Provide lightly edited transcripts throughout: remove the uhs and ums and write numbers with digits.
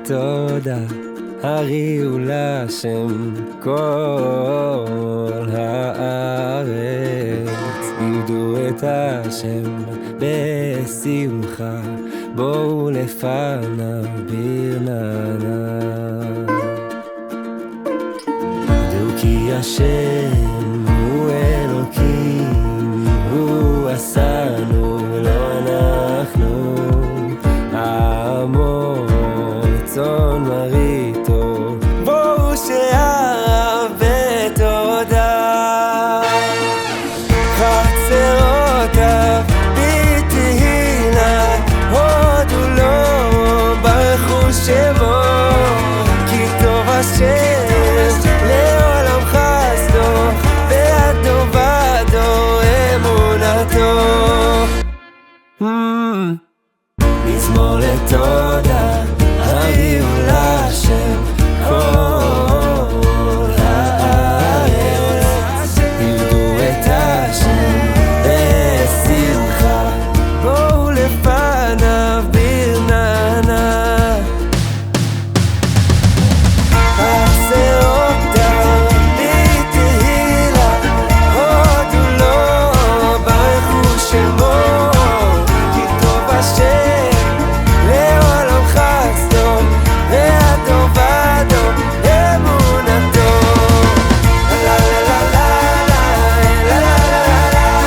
תודה, הריעו לשם כל הארץ, עבדו את השם בשמחה, בואו לפניו ברננה. דעו כי השם הוא אלוקים, הוא עשנו ולא אנחנו, עמו צאן מרעיתו, בואו שער בתודה. חצרותיו בתהילה, הודו לו ברכו שמו, כי טוב השם לעולם חסדו, ועדו ועדו אמונתו. מזמור לתודה, הריעו לשם כל הארץ, עבדו את השם בשמחה, בואו לפניו ברננה. חצרותיו בתהילה, הודו לו ברכו שמו, כי טוב השם לעולם חסדו, ועדו ועדו אמונתו. לה לה לה לה לה לה לה לה לה לה.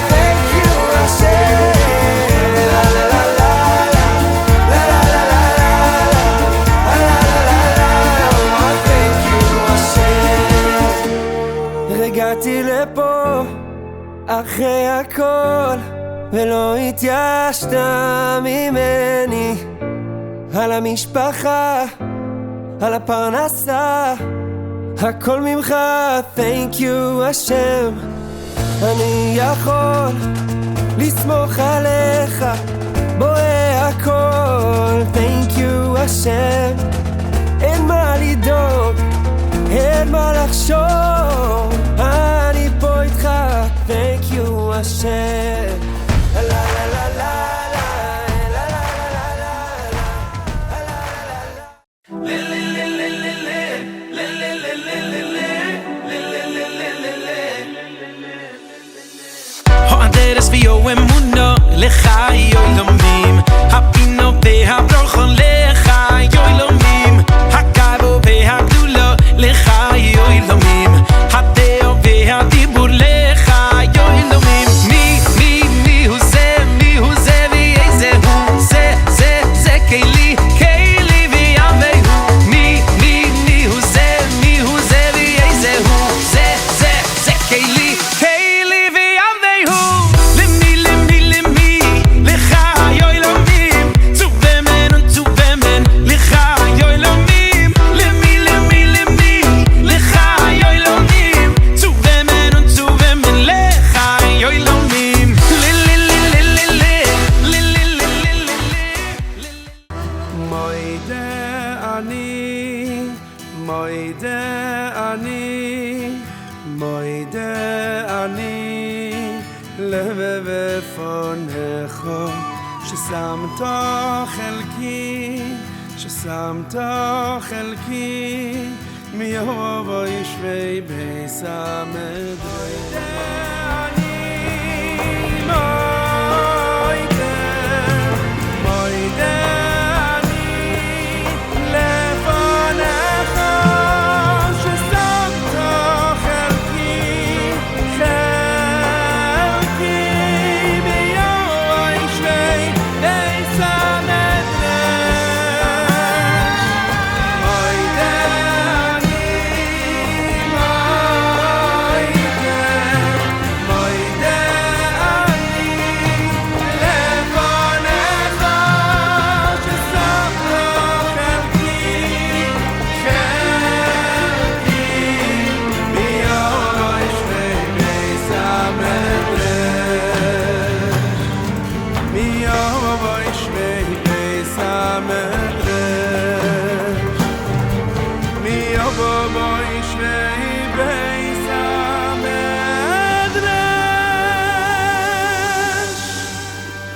Thank you השם. לה לה לה לה לה לה לה לה. Thank you השם. הגעתי לפה אחרי הכל, ולא התייאשת ממני, על המשפחה, על הפרנסה, הכל ממך. Thank you השם, אני יכול לסמוך עליך, בורא הכל. Thank you השם, אין מה לדאוג, אין מה לחשוב, אני פה איתך. Thank you השם. לה לה לה לה לה לה לה האדרס ויו אמונו לך יולמים, הפינו והברוכו לך יולמים, הקייבו והגדולו לך יולמים, הדאו והדיבור לך יולמים. מי הוא זה ואיזה הוא, זה קיילי ויאמהו. מי הוא זה ואיזה הוא, זה קיילי ויאמהו. למי לך יולמים, צובמן לך יולמים. למי לך יולמים, צובמן לך יולמים. מוידה אני לבפונך, ששמת חלקי מיהובו ישבי ביס המדבר.